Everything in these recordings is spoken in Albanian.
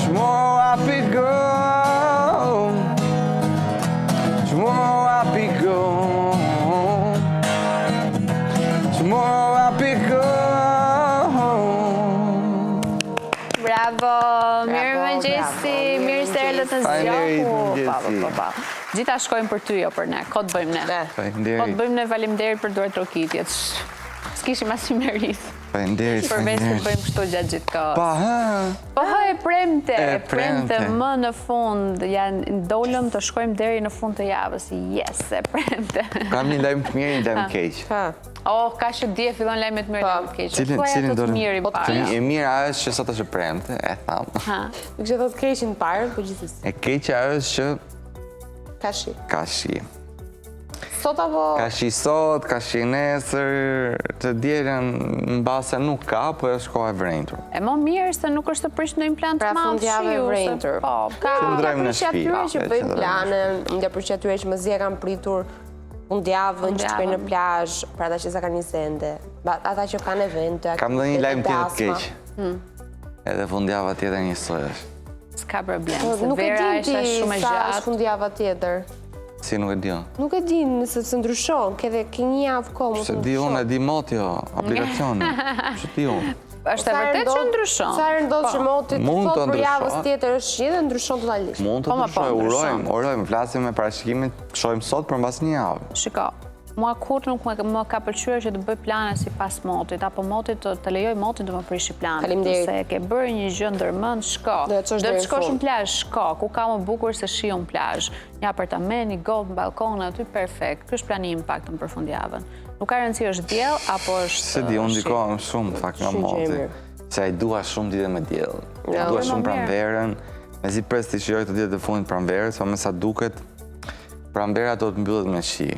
Tomorrow I'll be gone. Tomorrow I'll be gone. Tomorrow I'll be gone. Bravo, mirë mëngjesi, mirë se erdhët në zgjohu. Gjitha shkojmë për ty, jo për ne. Ko të bëjmë ne? Ko të bëjmë ne, faleminderit për duart trokitjet. S'kishim asim në rrisë. Faleminderit. Përveç të bëjmë kështu gjatë gjithë kohës. Pa, e premte më në fund. Dolëm të shkojmë deri në fund të javës. Yes, e premte. Kam një lajmë të mirë, një lajmë keq. Ka që dje fillon lajmet mirë, lajmet keq. Cilin do mirë para. E mirë ajo është që sot është premte, e thamë. Nuk që thot keqin parë, po gjithës. E keqja është që ka shi. Sot apo? Ka shi sot, ka shi nesër, të djerën në base nuk ka, po është koha e vrentur. E më mirë se nuk është të prish në implant pra malë fundjavë e vrentur. Ka përshë atyre që bëjmë plane, nga përshë atyre që mëzje kam pritur fundjavën që të shkojnë në plazh, për ata që sa kanë një sende, ata që kanë evente. Kam dhe një lajmë tjetër të keq. Edhe fundjava tjetër njësoj është. S'ka problem, se Nuk e vera din ishte ti shumë e sa gjatë. është fundjava tjetër. Si nuk e di unë? Nuk e din, nëse se ndryshon, ke një javë kohë, Se di unë, e di moti o, aplikacioni. Që di unë. Është e vërtet që ndryshon. Sa herë ndodhë që moti të Mund të thot për ndryshon. javës tjetër është që dhe ndryshon totalisht. Mund të ndryshoj, urojmë, flasim me parashikimin, shojmë sot për mbas një javë. Shiko, mua kur nuk më ka pëlqyer që të bëj plane si pas motit, apo motit të lejoj motit të më prishi planet. Faleminderit. Se ke bërë një gjë ndërmend, shko. Do të shkosh në plazh, shko. Ku ka më bukur se shiu në plazh. Një apartament, një golf, një balkon, aty perfekt. Ky është plani im paktën për fundjavën. Nuk ka rëndësi është diell apo është Se di, unë ndikohem shumë fakt nga moti. Se ai dua shumë ditë me diell. Dua shumë pranverën. Mezi pres të shijoj të ditët e fundit pranverës, po me sa duket pranvera do të mbyllet me shi.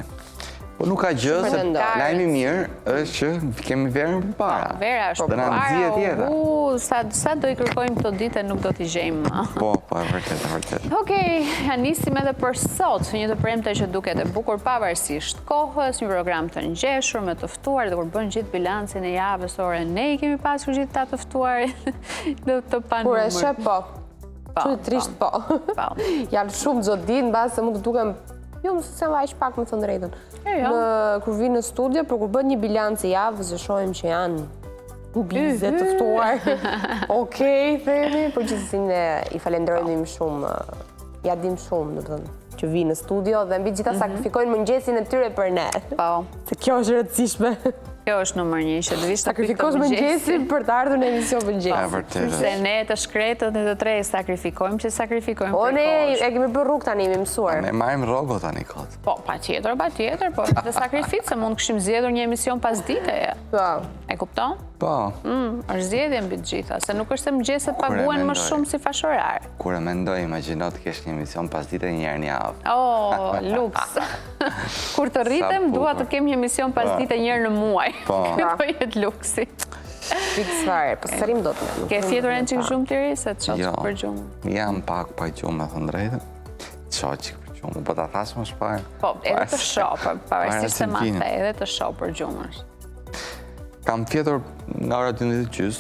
Po nuk ka gjë, se lajmi mirë është që kemi verën për para. Vera është për para. Sa do i kërkojmë këto ditë nuk do t'i gjejmë më. Po, e vërtet, e vërtet. Okej, nisim edhe për sot, një të premte që duket e bukur pavarësisht kohës, një program të ngjeshur me të ftuar dhe kur bën gjithë bilancin e javës ore, ne i kemi pasur gjithë ta të ftuar do të panumër. Kur e shep po. Që trisht po. Janë shumë zotin, base mund të dukem jo, mësë se vaj pak me thënë drejtën. Kur vinë në studio, për kur bët një bilancë javës, e shojmë që janë bizet të ftuar. Okej, themi, për gjithësin i falenderojmë shumë, ja dim shumë, në thënë, që vinë në studio dhe mbi gjitha sakrifikojnë mëngjesin e tyre për ne. Se kjo është rëndësishme. Kjo është numër 1, që të vishë të sakrifikosh mëngjesin për të ardhur në emision mëngjesin. Se ne të shkretët dhe të tre sakrifikojmë që sakrifikojmë për kosh. O, ne e kemi për rrugë tani, mi mësuar. Ne marim rogo tani kot. Po, pa tjetër, po dhe sakrificë, se mund këshim zjedhur një emision pas dite. E kupton? Po. është zjedhje mbi të gjitha, se nuk është se mëngjeset paguen më shumë si fashorar. Kur e mendoj, imagjino të kesh një emision pas dite një herë një javë. Luks. Kur të rritem, dua të kem një emision pas dite një herë në muaj. Këtë po jetë luksi. Fiks fare, po sërim do të me. Ke fjetur e në qikë gjumë të ri, se të qoqë për gjumë? Jam pak pa gjumë, me thënë drejtë. Qoqë për gjumë, po të thashë më shpajë. Po, edhe të shopë, pavarësisht se ma the, edhe të shopë për gjumë është. Kam fjetur nga ora 12:30.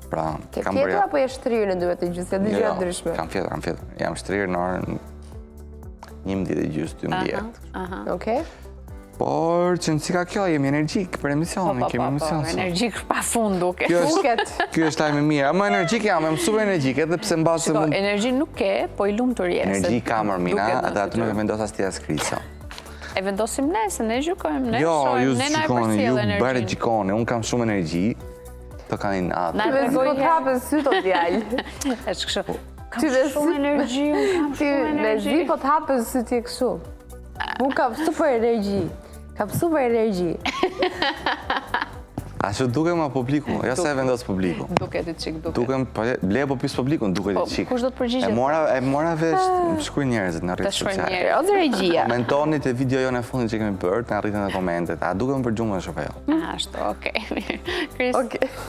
Pra, Ke fjetur apo je shtrirë në 12:30? Ja dy gjëra ndryshme. Kam fjetur. Jam shtrirë në orën 11:30, 12. Okej. Por që nësi ka kjo, jemi energjik për emisionin, kemi emision sot. Energjik pa fund duke. Kjo është lajme mirë, ama energjik jam, jam super energjik, edhe pse mbasë... Shiko, energji nuk ke, po i lumë të rjesë. Energji ka mërmina, dhe atë nuk e vendos as tja skrisja. E vendosim ne, se ne gjykojmë, ne shojmë, ne na e përcjell ju energji. bare gjikoni, unë kam shumë energji, të ka një natë. Na Ty vezi po të hapën sy të djallë. Është kështu, kam shumë energji, unë kam shumë energji. Ty vezi po të hapën sy të kështu. Unë kam super energji. Kam super energji. A që dukem a publiku? Ja se e vendos publiku. Duket i qik, duket. Dukem, ble po pis publiku, duket i qik. Kush do të përgjigjet? E mora veç të shkuj njerëzit në rritë sociale. Ose regjia. Komentoni të video jo në fundin që kemi bërë, të në rritën dhe komentet. A dukem për gjumë dhe shëpe jo? Ashtu, okej. Kris,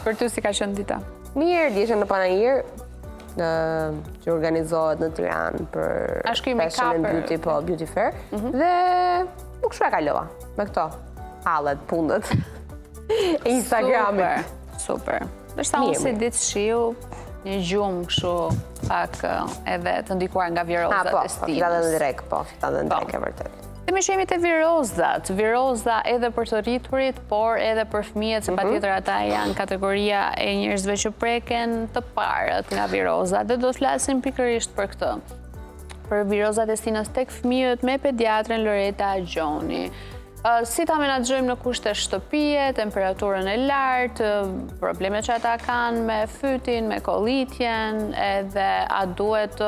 për ty si ka qënë dita? Mirë, djeshe në Panajir, që organizohet në Tiranë për Fashion and Beauty, po Beauty Fair. Dhe nuk shre kalova me këto hallet, pundet. Instagramit. Super. Dërsa unë si ditë shiu, një gjumë këshu pak edhe të ndikuar nga virozat e stimës. Fitat dhe në drek e vërtet. Dhe mi shemi të virozat. Viroza edhe për të rriturit, por edhe për fëmijët, se patjetër ata janë kategoria e njerëzve që preken të parët nga virozat. Dhe do të flasim pikërisht për këtë. Për virozat e stinës tek fëmijët me pediatren Loreta Gjoni. Si ta menaxhojmë në kushte shtëpie, temperaturën e lartë, problemet që ata kanë me fytin, me kollitjen, edhe a duhet,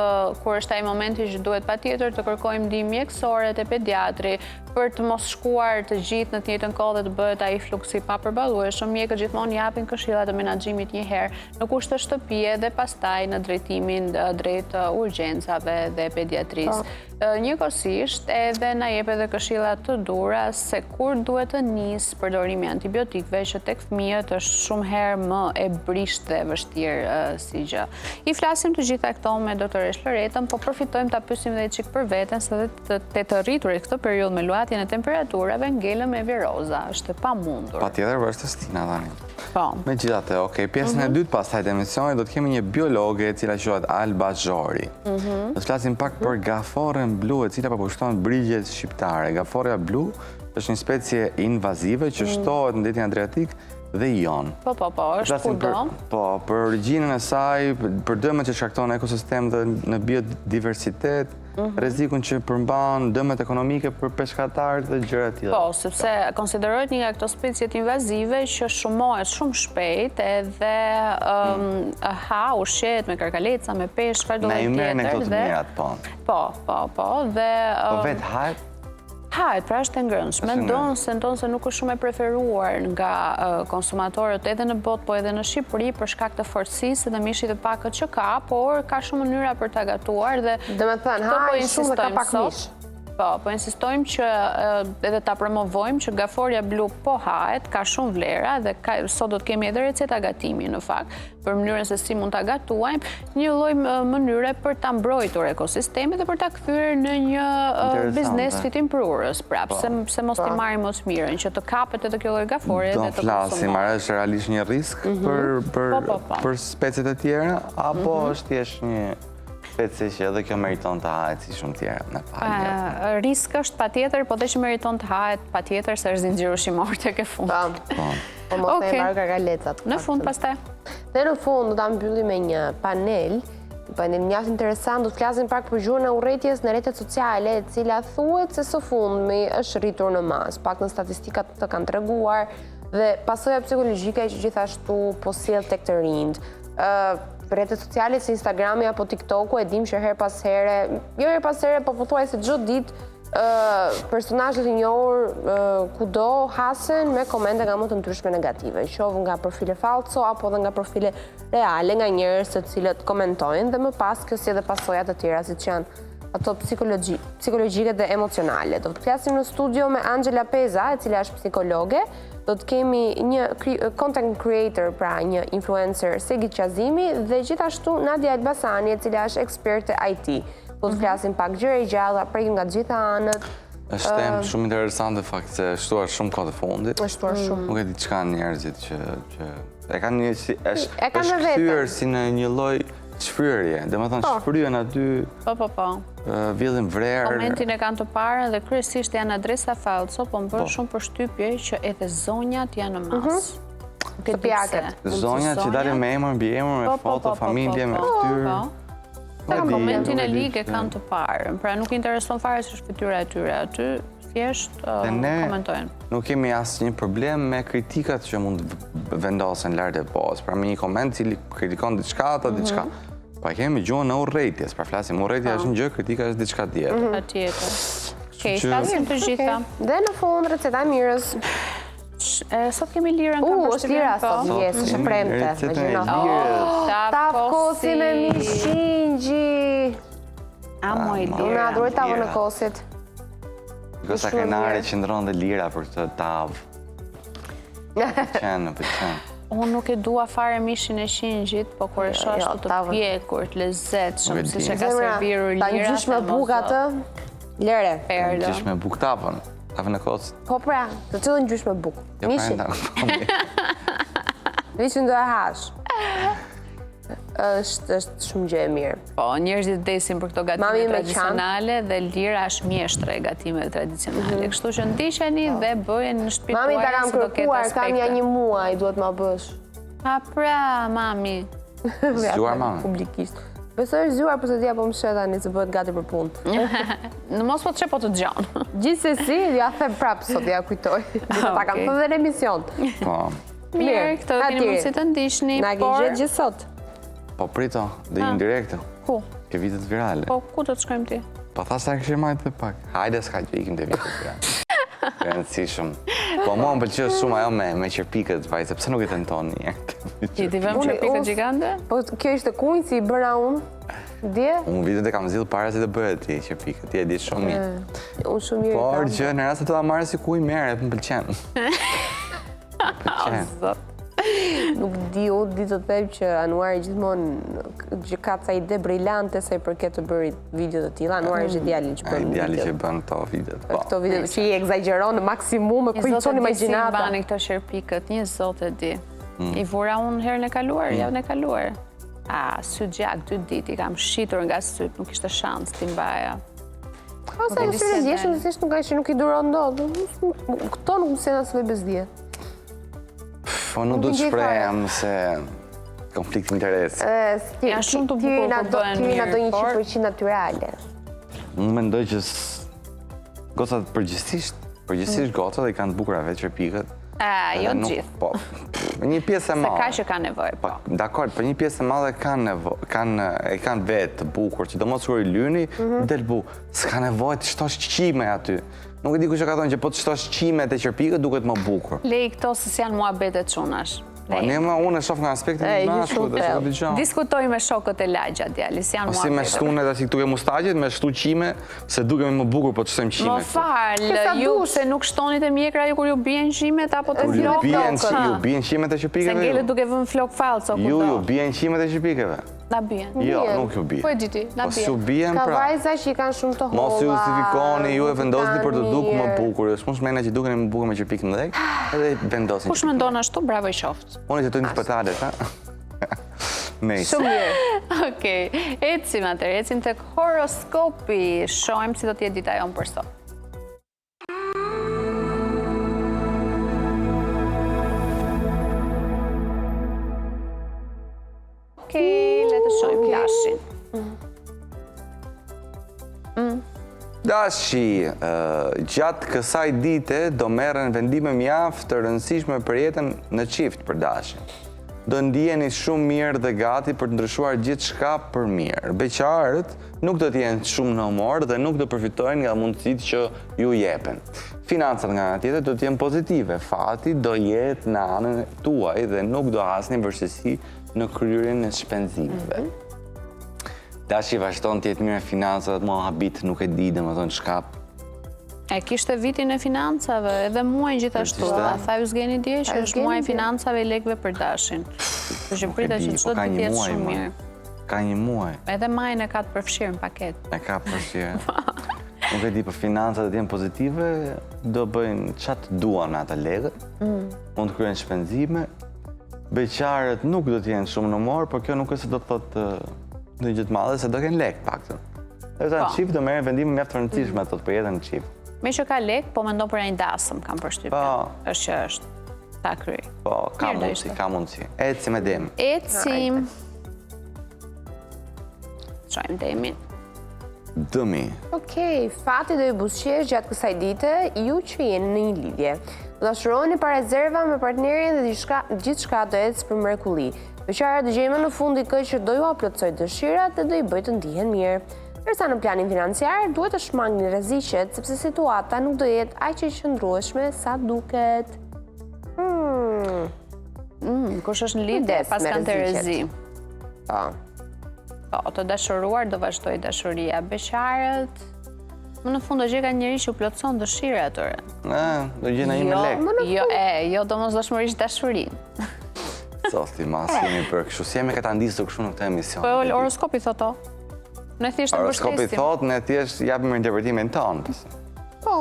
kur është ai momenti që duhet patjetër të kërkojmë ndihmë mjekësore te pediatri për të mos shkuar të gjithë në të njëjtën kohë dhe të bëhet ai fluksi i papërballueshëm. Mjekët gjithmonë japin këshilla të menaxhimit një herë në kushte shtëpie dhe pastaj në drejtimin drejt urgjencave dhe pediatrisë. Njëkohësisht edhe na jep edhe këshilla të dhura se kur duhet të nisë përdorimi i antibiotikëve që tek fëmijët është shumë herë më e brisht dhe vështirë si gjë. I flasim të gjitha këto me doktoresh Loretën, po përfitojmë ta pyesim edhe çik për veten se te të rriturit këtë periudhë me luhatjen e temperaturave ngelëm me viroza, është e pamundur. Patjetër është Stina tani. Po. Megjithatë, pjesën e dytë pastaj të emisionit do të kemi një biologe e cila quhet Alba Zhori. Do të flasim pak për gaforën blu e cila përpushton brigjet shqiptare. Gaforja blu është një specie invazive që shtohet në detin Adriatik dhe jon. Po, është kudo. Po, për origjinën e saj, për dëmet që shkakton ekosistem dhe në biodiversitet, rrezikun që përmban dëmet ekonomike për peshkatarët dhe gjëra të tilla. Po, sepse konsiderohet një nga këto speciet invazive që shumohet shumë shpejt edhe ushqehet me karkaleca, me peshk, çfarë do të tjetër. Na i merren këto të mirat, po. Po, dhe po vetë hajt. Hajt, pra është e ngrënshme, ndonë se nuk është shumë e preferuar nga konsumatorët edhe në botë, po edhe në Shqipëri për shkak të forcisë dhe mishit të pakët që ka, por ka shumë mënyra për ta gatuar dhe dhe me thënë, hajt shumë dhe ka pak mish. Po insistojmë që edhe ta promovojmë që gaforja blu po hahet, ka shumë vlera dhe sot do të kemi edhe receta gatimi në fakt, për mënyrën se si mund ta gatuajmë, një lloj mënyre për ta mbrojtur ekosistemin dhe për ta kthyer në një biznes fitimprurës, prapë, se mos t'i marrim më të mirën, që të kapet edhe kjo lloj gaforje dhe të konsumohet. Do flasim, a është realisht një risk për speciet e tjera, apo është thjesht një specie që edhe kjo meriton të hahet si shumë tjera në palë? Risk është patjetër, po dhe që meriton të hahet patjetër se është zinxhiri ushqimor tek e fund. Po mos e marrë karkalecat. Në fund pastaj. Dhe në fund do ta mbyllim me një panel mjaft interesant, do të flasim pak për gjuhën e urrëties në rrjetet sociale, e cila thuhet se së fundmi është rritur në mas, pak në statistikat të kanë treguar dhe pasoja psikologjike që gjithashtu po sjell tek të rinjt. Rrjetet sociale si Instagrami apo TikToku e dim që her pas here, po pothuajse çdo ditë personazhe të njohur kudo hasen me komente nga më të ndryshme negative, qoftë nga profile falso apo edhe nga profile reale nga njerëz të cilët komentojnë dhe më pas kjo si edhe pasoja të tjera siç janë ato psikologjike dhe emocionale. Do të flasim në studio me Angela Peza, e cila është psikologe. Do të kemi një content creator, pra një influencer, Segi Qazimi, dhe gjithashtu Nadia Elbasani, e cila është ekspert e IT. Do të flasim pak gjëra gjalla, prekim nga të gjitha anët. Është temë shumë interesante fakt se shtuar shumë kohë të fundit. Është shtuar shumë. Nuk e di çka njerëzit që e kanë një është kthyer si në një lloj shfryrje, domethënë shfryen aty. Po. Vjedhin vrerë. Komentin e kanë të parën dhe kryesisht janë adresa falso, po më bën shumë përshtypje që edhe zonjat janë në masë. Zonjat që dalin me emër mbi emër, me foto, familje, me fytyrë. Komentin e ligë kanë të parën, pra nuk intereson fare se është fytyra e tyre aty, thjesht komentojnë. Nuk kemi asnjë problem me kritikat që mund vendosen lart e botës, pra me një koment cili kritikon diçka apo diçka. Pa kemi gjuhën e urrëties, pra flasim urrëtia është një gjë, kritika është diçka tjetër. Patjetër. Okej, flasim të gjitha. Dhe në fund receta e mirës. Sot kemi lirën kam përshtypjen. Është lira sot, është e premte. Tavkosi me mishingji. Amo i lira. Unë adhuroj tavën e kosit. Gosa Kenare qëndron dhe lira për këtë tavë. Pëlqen. Unë nuk e dua fare mishin e shingjit, po kur e shoh ashtu të pjekur, të lezetshëm, siç e ka serviru lira. Ta ngjysh me bukë atë, lere. Ngjysh me bukë tavën. Kafe në kocë? Po pra, të cilën gjysh me bukë. Mishin? Mishin do e hash. është shumë gjë e mirë. Po, njerëzit desin për këto gatime tradicionale dhe lira është mjeshtre gatime tradicionale. Kështu që ndiqeni dhe bëjen në shtëpi tuaja. Mami ta kam kërkuar, kam ja 1 muaj, duhet ma bësh. A pra, mami. Zgjuar mami? Publikisht. Besoj është zgjuar, për të dhja po më sheta një se bëhet gati për punë. Në mos po të që po të gjanë. Gjithsesi, ja them prapë sot, ja kujtoj. Ta kam thënë dhe në emision. Mirë, këtë do keni mundësi të ndiqni, na ke gjetë gjithë sot. Po prito, dhe një direkte. Ku? Ke vitet virale. Po, ku do të shkojmë ti? Po tha sa këshirë majtë dhe pak. Hajde s'ka që ikim të vitet virale. Rëndësishëm. Po mua më pëlqeu shumë ajo me qerpikët, vajze, pse nuk i tenton një? Ti vëm qerpikët gjigande? Po kjo ishte kunj si i bëra unë. Dje? Unë vitet e kam zilë para si të bëhet ti qerpikët, ti e di shumë mirë. Unë shumë mirë. Por që në rrasë të ta marrë si kuj merret, më pëlqen. Nuk di, unë di të them që Anuari gjithmonë ka ca ide brillante se i përket të bërit video të tilla. Anuari është djali që bën video. Djali që bën këto videot. Këto video që i egzageron në maksimum, e kujton imagjinata. Zotë di si bani këto qerpikët, një zotë e di. I vura unë herën e kaluar, javën e kaluar. Sy gjak, 2 ditë, i kam shitur nga syt, nuk ishte shans t'i mbaja. Ose në sytë e djeshën, dhe thjesht nuk i duron ndodhë. Këto nuk më sena së vej bezdje. Po nuk du të shprehem se konflikt interesi. Janë shumë të bukur për bëhen mirë. Ty na do një 100% naturale. Unë mendoj që gocat përgjithsisht gocat i kanë të bukura vetë qerpikët. Jo të gjithë. Po, një pjesë e madhe. Se ka që ka nevojë, po. Dakor, për një pjesë e madhe kanë vetë të bukur, që do mos kur i lyni, del bu. S'ka nevojë të shtosh qime aty. Nuk e di kush e ka thonë që po të shtosh qime të qerpikët duket më bukur. Lej këto se s'janë muhabetet çunash. Unë e shoh nga aspektin e mashkullit dhe shoh dëgjoj. Diskutoj me shokët e lagja djali, s'janë muhabetet. Si me shtunet asi këtu ke mustaqet, me shtu qime, se dukemi më bukur po të shtojmë qime. Më falë, ju se nuk shtonit e mjekra ju kur ju bien qimet apo të flok flokët. Ju bien qimet e qerpikëve? Se ngelet duke vënë flok falco kudo. Ju bien qimet e qerpikëve? Na bien. Jo, nuk ju bien. Po e diti, na bien. Ju bien pra. Ka vajza që i kanë shumë të holla. Mos ju justifikoni, ju e vendosni për të dukur më bukur. S'mund shmena që dukeni më bukur me qerpikë në dhek, edhe vendosin. Kush mendon ashtu, bravo i qoftë. Unë jetoj në spitalet, ha? Nice. Shumë mirë. Okej, ecim atëherë, ecim tek horoskopi. Shohim si do të jetë dita jonë për sot. Okej, le të shohim Dashin. Dashi, gjatë kësaj dite do merren vendime mjaft të rëndësishme për jetën në çift për Dashin. Do ndiheni shumë mirë dhe gati për të ndryshuar gjithçka për mirë. Beqarët nuk do të jenë shumë në humor dhe nuk do përfitojnë nga mundësitë që ju jepen. Financat nga ana tjetër do të jenë pozitive. Fati do jetë në anën tuaj dhe nuk do hasni vështirësi në kryerjen e shpenzimeve. Dashi vazhdon të jetë mirë financat, mua habit nuk e di, domethënë çka. E kishte vitin e financave, edhe muaj gjithashtu. Tha ju zgeni dje që është muaj financave i lekëve për Dashin. Kështu që pritet që çdo ditë jetë shumë mirë. Ka një muaj. Edhe majën e ka të përfshirë në paket. E ka përfshirë. Nuk e di, për financat të jenë pozitive, do bëjnë çat duan me ata lekët. Mund të kryejnë shpenzime. Beqarët nuk do të jenë shumë në humor, por kjo nuk është se do të thotë në gjë të madhe, se do kenë lek paktën. Edhe në çift do merren vendime mjaft të rëndësishme ato për jetën në çift. Me që ka lek, po mendon për një dasëm, kam përshtypjen. Është që është ta kryej. Po, ka mundësi. Ecim me Demin. Ecim. Shojmë Demin. Dëmi. Okej, fati do ju buzëqesh gjatë kësaj dite, ju që jeni në një lidhje. Do dashuroni pa rezerva me partnerin dhe gjithçka do ecë për mrekulli. Beqarët do gjejmë në fund dikë që do ju aplotsoj dëshirat dhe do i bëjë të ndihen mirë. Ndërsa në planin financiar, duhet të shmangni rreziqet, sepse situata nuk do jetë aq e qëndrueshme sa duket. Kush është në lidhje pas kanë të rrezi. Po, të dashuruar do vazhdoj dashuria. Beqarët, më në fund do gjej ka njëri që u plotson dëshirat atyre. Do gjej një me lek. Jo domosdoshmërisht dashurinë. Zosti, mas jemi për kështu, si jemi këta ndisur kështu në këtë emision. Po, horoskopi thoto. Ne thjesht të mbështesim. Horoskopi thot, ne thjesht japim interpretimin tonë. Po,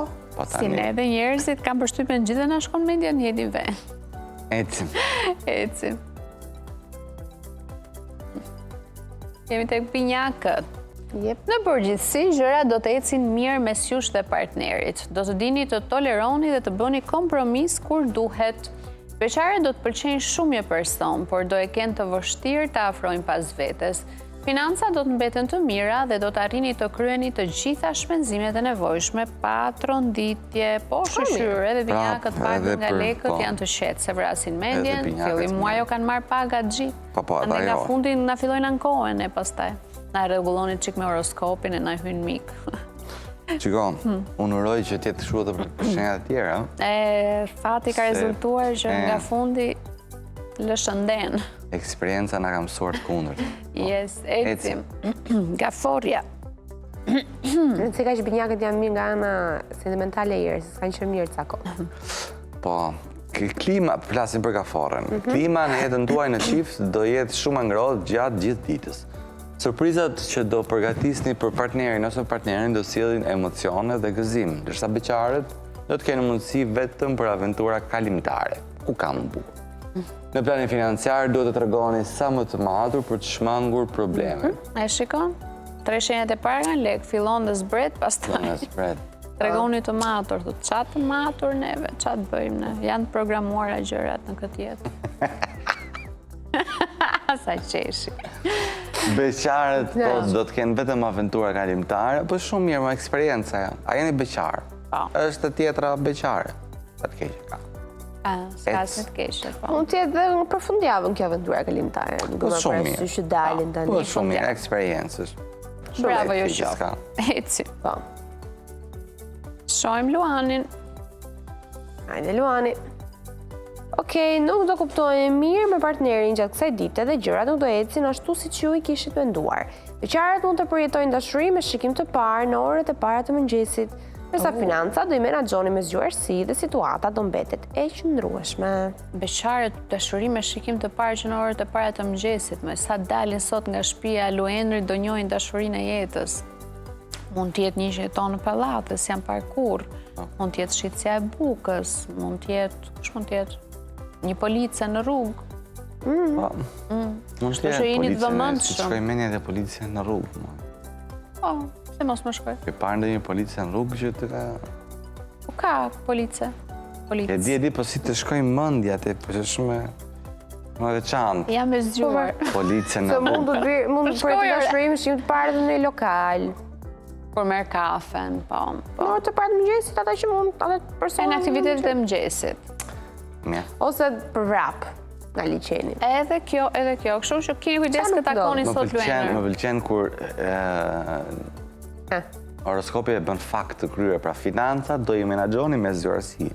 Si ne dhe njerëzit kam përshtypjen gjithë na shkon media në jeni vend. Ecim. Ecim. Jemi tek pinjakët. Në përgjithësi, gjërat do të ecin mirë mes jush dhe partnerit. Do të dini të toleroni dhe të bëni kompromis kur duhet. Beqarët do të pëlqejnë shumë një person, por do e kenë të vështirë të afrojnë pas vetes. Financa do të mbeten të mira dhe do të arrini të kryeni të gjitha shpenzimet e nevojshme pa tronditje, po shëshyre edhe binjakët pagë nga lekët janë të shetë, se vrasin mendjen, fillim muajo kanë marrë paga gjithë. Ande nga fundin na fillojnë ankohen e pastaj. Na rregulloni qik me horoskopin e na hynë mikë. Qikon, unë uroj që tjetë shua të përshenjat të tjera. Fati ka rezultuar që nga fundi lëshënden. Eksperienca nga kam mësuar të kundër. Yes, ecim. Nga forja. Nëse ka që binjakët janë mirë nga ana sentimentale e jërë, se s'kanë që mirë cako. Po, klima, flasim për gaforën. Klima në jetën tuaj në qift do jetë shumë ngrohtë gjatë gjithë ditës. Surprizat që do përgatisni për partnerin ose partnerin do sjellin emocione dhe gëzim, ndërsa beqarët do të kenë mundësi vetëm për aventura kalimtare, ku kam bukur. Në planin financiar duhet të tregoni sa më të matur për të shmangur probleme. E shikon? 3 shenjat e para nga lek, fillon dhe zbret, pastaj. Tregoni të matur, të qatë të matur neve, qatë bëjmë ne. Janë të programuara gjërat në këtë jetë. Sa qeshi. Beqarët do të kenë vetëm aventura kalimtare, po shumë mirë më eksperjenca janë. A jeni beqarë? Është tjetra beqare. Sa të keqe ka. S'ka se të keqe, po. Mund t'jetë dhe në përfundjavën kjo aventura kalimtare. Po shumë mirë. Që dalin tani. Po shumë mirë, eksperiencës. Bravo ju qoftë. Eci. Po. Shojmë Luanin. Hajde Luani. Okej, nuk do kuptojnë mirë me partnerin gjatë kësaj dite dhe gjërat nuk do ecin ashtu si që ju i kishit menduar. Beqarët mund të përjetojnë dashuri me shikim të parë në orët e para të mëngjesit, ndërsa financa do i menaxhoni me zgjuarsi dhe situata do mbetet e qëndrueshme. Beqarët dashuri me shikim të parë që në orët e para të mëngjesit, me sa dalin sot nga shtëpia Luendrit do njohin dashurinë e jetës. Mund t'jetë një që jeton në pallate, s'janë parkur, mund t'jetë shitësia e bukës, mund t'jetë një policia në rrugë. Mund të jetë policia, si shkoj menja dhe policia në rrugë. Po, se mos më shkoj. Ke parë ndonjë policia në rrugë që të ka... Po ka policia. E di, po si të shkoj mendja te, po që shumë më veçantë. Jam e zgjuar. Policia në rrugë. Mund të përjetë dashurim që ju të parë dhe në lokal. Por merë kafen, po. Në orë të parë të mëngjesit, ata që mund, ata persona... Në aktivitetet e mëngjesit. Ose për vrap nga liçeni. Edhe kjo. Kështu që keni kujdes që takoni sot Luendër. Më pëlqen kur horoskopi e bën fakt të kryer, pra financat do i menaxhoni me zgjuarsi.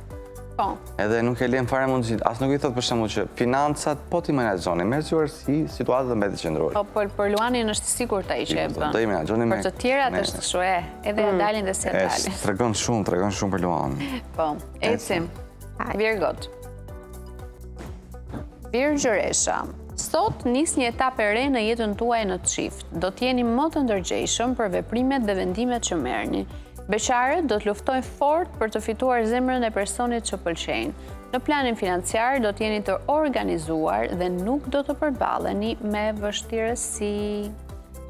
Po. Edhe nuk e lën fare mundësinë. As nuk i thot për shembull që financat po ti menaxhoni me zgjuarsi, situata do mbetet qëndrueshme. Po për Luanin është sigurt ai që e bën. Do i menaxhoni me. Për të tjerat është kështu edhe dalin dhe se dalin. Tregon shumë për Luanin. Po, ecim. Virgot. Virgjëresha. Sot nis një etapë e re në jetën tuaj në çift. Do t'jeni më të ndërgjegjshëm për veprimet dhe vendimet që merrni. Beqarët do të luftojnë fort për të fituar zemrën e personit që pëlqejnë. Në planin financiar do t'jeni të organizuar dhe nuk do të përballeni me vështirësi.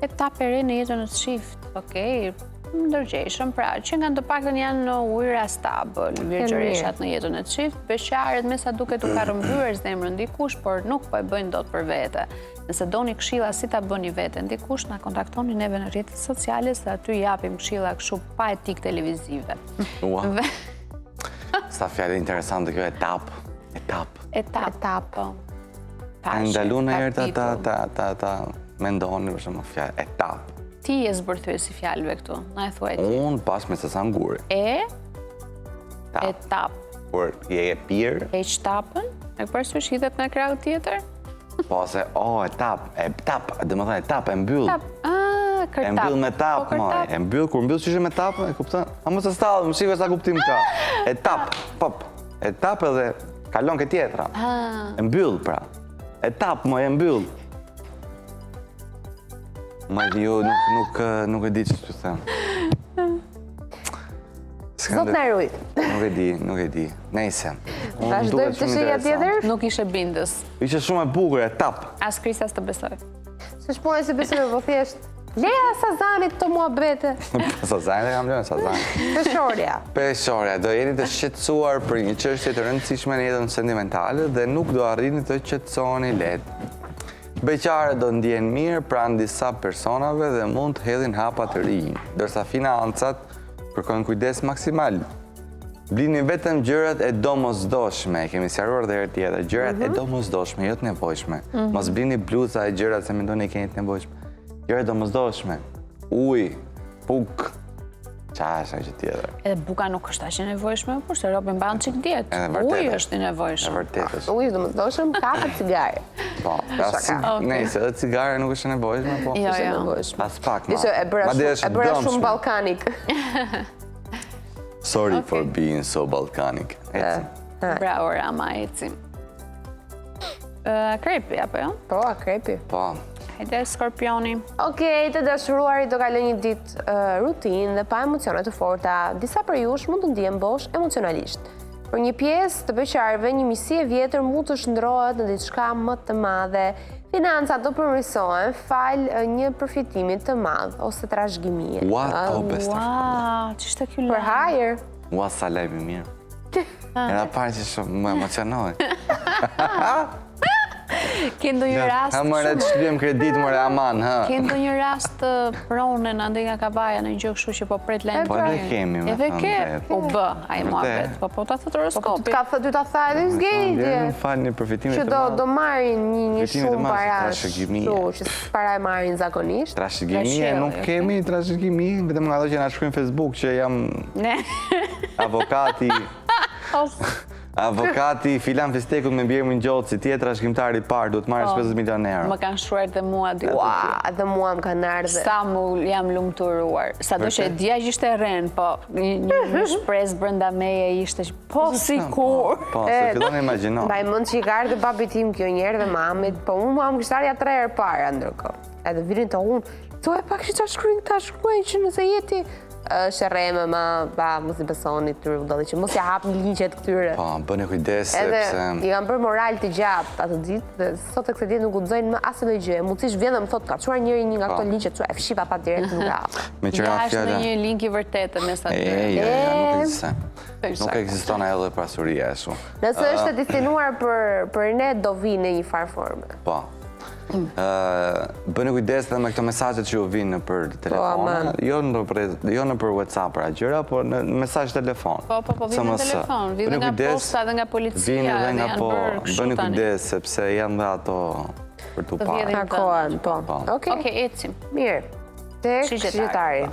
Etapë e re në jetën në çift. Okej. Ndërgjegjshëm, pra që nga të paktën janë në ujëra stabël, virgjëreshat në jetën e çift, beqarët me sa duket u ka rrëmbyer zemrën dikush, por nuk po e bëjnë dot për vete. Nëse doni këshilla si ta bëni veten dikush, na kontaktoni neve në rrjetet sociale se aty japim këshilla kështu pa etik televizive. Sa fjalë interesante kjo etap. A ndalun herë ta mendoni për shembull fjalë etap. Ti e zbërthyë si fjallëve këtu, na e thuaj ti. Unë pas me sësa ngurë. Etap. Por je e pirë. E qtapën? E përsysh hidhet në krahë tjetër? Po se, etap, dhe më thënë etap, e mbyllë. Kërtap. E mbyllë me tap, maj. E mbyllë, kur mbyllë që ishe me tap, e kuptën? A më të stallë, më shikë sa kuptim ka. Etap, pop. Etap edhe kalon ke tjetra. E mbyllë, pra. Etap, moj, e mbyllë. Ma jo nuk e di që të them. Zot në eruj. Nuk e di. Nejse. Vazhdojmë të shenja tjetër? Nuk ishe bindës. Ishe shumë e bukur, e tap. As Krisa s'të besoj. Se shpojnë se besoj, po thjesht. Leja Sazanit të mua bete. Sazanit e kam lënë, Peshorja. Peshorja, do jeni të shqetësuar për një çështje të rëndësishme në jetën sentimentale dhe nuk do arrini të qetësoni lehtë. Beqare do ndjen mirë pranë disa personave dhe mund të hedhin hapa të rinj, ndërsa financat kërkojnë kujdes maksimal. Blini vetëm gjërat e domosdoshme, kemi sqaruar edhe herë tjetër, gjërat e domosdoshme, jo të nevojshme. Mos blini bluza e gjërat se mendoni keni të nevojshme. Gjërat domosdoshme, ujë, bukë, çfarë është gjë tjetër. Edhe buka nuk është aq e nevojshme, por se robi mban çik dietë. Uji është i nevojshëm. Vërtet është. Uji është domosdoshëm, kafe cigare. Po, nejse, edhe cigare nuk është e nevojshme, po. Jo. Pas pak, ma. Ishte e bëra shumë balkanik. Sorry for being so balkanik. Ecim. Bravo, Rama, ecim. Krepi, apo jo? Po, krepi. Po. Hajde, Skorpioni. Okej, të dashuruarit do kaloj një ditë rutinë dhe pa emocione të forta. Disa për jush mund të ndihen bosh emocionalisht. Për një pjesë të beqarëve, një misi e vjetër mund të shndrohet në diçka më të madhe. Financat do përmirësohen fal një përfitimi të madh ose trashëgimie. Ua, ç'ishte ky lajm? Për hajër. Ua, sa lajm i mirë. Era parë që shumë më emocionoj. Ke ndonjë rast? Ha mëre të shlyem kredit mëre aman, ha. Ke ndonjë rast të pronën ande nga kabaja në një gjë kështu që po pret lajm? Po edhe kemi, me edhe ke, u bë, ai muhabet. Po ta thot horoskopi. Ty ta tha edhe zgjidhje. Në fal një përfitim të madh. Që do marrin një shumë para. Trashëgimi. Që para e marrin zakonisht. Trashëgimi nuk kemi trashëgimi, vetëm nga ato që na shkruajnë në Facebook që jam avokati. Avokati filan Fistekut me mbjermin Gjoci, tjetra shkrimtari i parë, duhet marrësh 50 milionë euro. Më kanë shkruar dhe mua dy. Ua, dhe mua më kanë ardhur. Sa mu jam lumturuar. Sado që e dija që ishte rren, po një shpresë brenda meje ishte po sikur. Po, se fillon e imagjino. Mbaj mend që i ka ardhur babi tim kjo njerë dhe mamit, po unë mua më kishte ardhur 3 herë para ndërkohë. Edhe vinin të unë, to e pak që shkruajnë që nëse jeti shërreme ma, mos i besoni të rrudalli, që mos ja hap një ligjet këtyre. Po, bëni kujdes, sepse... Edhe, i kam bërë moral të gjatë atë ditë, dhe sot e këtë ditë nuk guxojnë më asë dhe gjë. Mundësisht vjen dhe më thotë, ka quar njëri një nga këto ligjet, e fshipa pa direkt nuk hap. Ja është në një link i vërtetë mes aty. Nuk ekziston. Nuk ekziston ajo dhe pasuria e shumë. Nëse është e destinuar për ne, do vi në një farë forme. Po. Bëni kujdes dhe me këto mesazhet që ju vinë nëpër telefon, jo nëpër WhatsApp për agjëra, por në mesazh telefon. Po, vinë në telefon, vinë nga posta dhe nga policia, dhe janë bërë kështu tani. Bëni kujdes sepse janë dhe ato për tu parë. Takohen, po. Okej, ecim. Mirë. Tek shigjetari.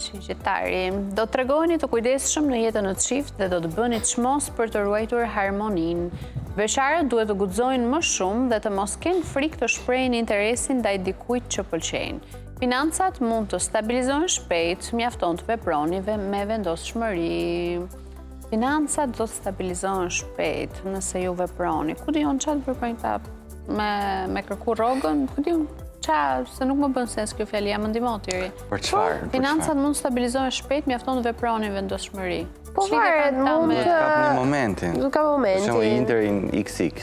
Shigjetari, do të tregoni të kujdesshëm në jetën e çift dhe do të bëni çmos për të ruajtur harmoninë. Beqarët duhet të guxojnë më shumë dhe të mos kenë frikë të shprehin interesin ndaj dikujt që pëlqejnë. Financat mund të stabilizohen shpejt, mjafton të veproni me vendosshmëri. Financat do të stabilizohen shpejt nëse ju veproni. Ku diun çfarë përkojnë ta me kërku rrogën? Ku diun se nuk më bën sens kjo fjali, jam ndihmotiri. Për çfarë? Financat mund të stabilizohen shpejt, mjafton të veproni me vendosshmëri. Po varet, mund të... Kap një momentin. Ka momentin. Për shumë Interin XX.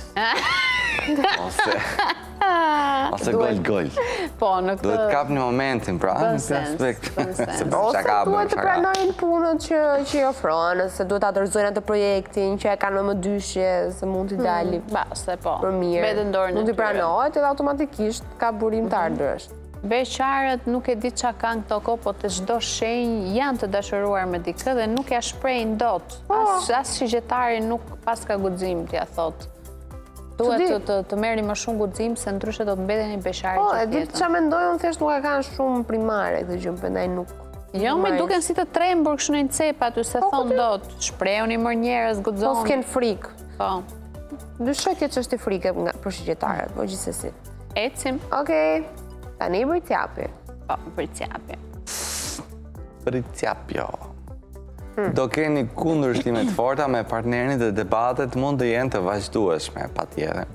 Ose gol. Po, në këtë... Duhet kap një momentin, pra, në këtë aspekt. Ose duhet të pranojnë punët që i ofronë, ose duhet të dorëzojnë atë projektin që e kanë më dyshje, se mund t'i dali për mirë. Mund t'i pranohet edhe automatikisht ka burim të ardhurësh. Beqarët nuk e di qa kanë këto ko, po të çdo shenjë janë të dashuruar me dikë dhe nuk ja shprejnë dot. As shigjetari nuk pas ka guxim t'ja thot. Duhet të merrni më shumë guxim se ndryshe do të mbeteni beqarë gjithë jetën. Po, e di ç'a mendoj, unë thjesht nuk e kanë shumë primare këtë gjë, prandaj nuk. Jo, me duken si të trembur kështu në cep aty se thon dot. Shprehuni më njerëz, guxoni. Po s'ken frikë. Po. Dyshoj që ç'është frikë për shigjetarët, po gjithsesi. Ecim. Okej. Tani Bërciapi. Po, Bërciapi. Bërciapjo. Do keni kundërshtime të forta me partnerin dhe debatet mund të jenë të vazhdueshme, patjetër.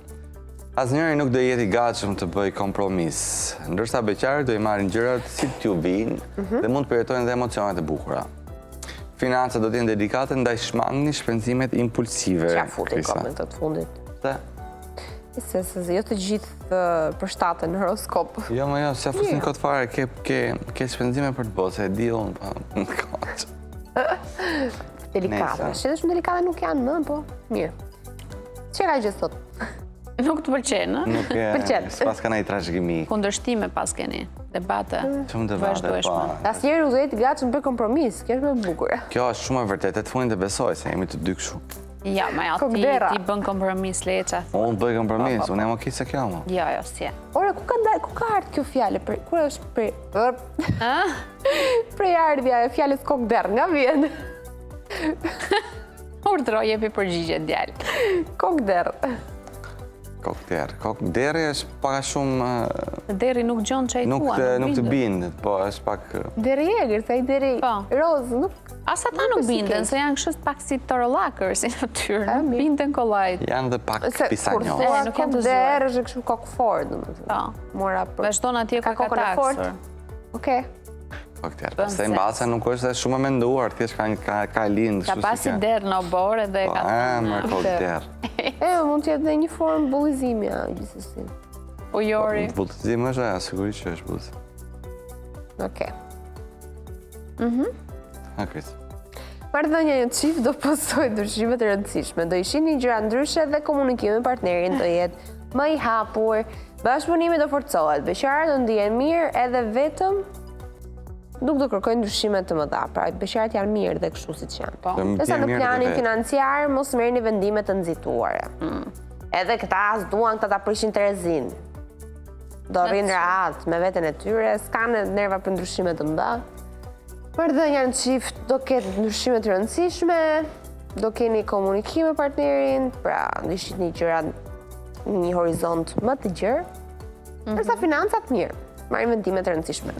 Asnjëri nuk do jeti gatshëm të bëj kompromis, ndërsa beqarët do i marrin gjërat si t'ju vinë dhe mund të përjetojnë dhe emocionet e bukura. Financat do t'jenë delikate ndaj shmangni shpenzimet impulsive. Qa futi komentet fundit? Se? Se jo të gjithë përshtaten në horoskop. Jo, më jo, se fusin këtë fare, ke shpenzime për të bërë, se e di unë, pa, në kaqë. Delikate. Shqede shumë delikate nuk janë, më, po, mirë. Që ka gjithë thot? Nuk të përqenë, në? Nuk e, s'pas ka i trashëgimi. Kundërshtime pas keni, debate. Shumë debate, po. As njerë nuk do jetë gatshëm për kompromis, kjo është me bukur. Kjo është shumë e vërtet, e të fundin të besoj, se jemi të dy kështu. Ja, ma ja, ti bën kompromis, leqa. Unë bëj kompromis, unë e më kisë se kjo, më. Jo, si e. Ore, ku ka ardhë kjo fjale? Ku është prej... Prej ardhja e fjales kokder, nga vjen? Urdhro, jepi përgjigje, djallë. Kokder. Kokderi është paka shumë... Deri nuk gjonë që i tua, nuk të bindët, po është pak... Deri egrë, se i deri rozë, nuk... Asa ta nuk bindën, se janë kështu pak si torolakër, si në tyrë, nuk bindën kollajt. Janë dhe pak pisanjo. Kur thua kokder është kështu kokë fort, dhe më të. Mora për... Vazhdojnë atje ka kataksër. Okej. Kokder, pastaj mbasa nuk është shumë e menduar, thjesht ka lindë. Ka pasi derë në borë dhe ka të... më kokder. Mund të jetë dhe një formë bullizimi, gjithësësi. Po jori. Bullizimi është, sigurisht që është bullizim. Okej. Akrit. Marrëdhënia e çift do posoj ndryshime të rëndësishme, do ishin një gjëra ndryshe dhe komunikimi me partnerin do jetë më i hapur, bashkëpunimi do forcohet, beqarët do ndihen mirë edhe vetëm nuk do kërkojnë ndryshime të mëdha, pra beqarët janë mirë dhe kështu siç janë. Nëse në planin financiar mos merrni vendime të nxituara. Edhe këta as duan këta ta prishin Terezin. Do rrinë rahat me veten e tyre, s'kanë nerva për ndryshime të mëdha. Marrëdhënia në çift do ketë ndryshime të rëndësishme, do keni komunikim me partnerin, pra do shihni gjëra në një horizont më të gjerë. Ndërsa financat mirë, marrin vendime të rëndësishme.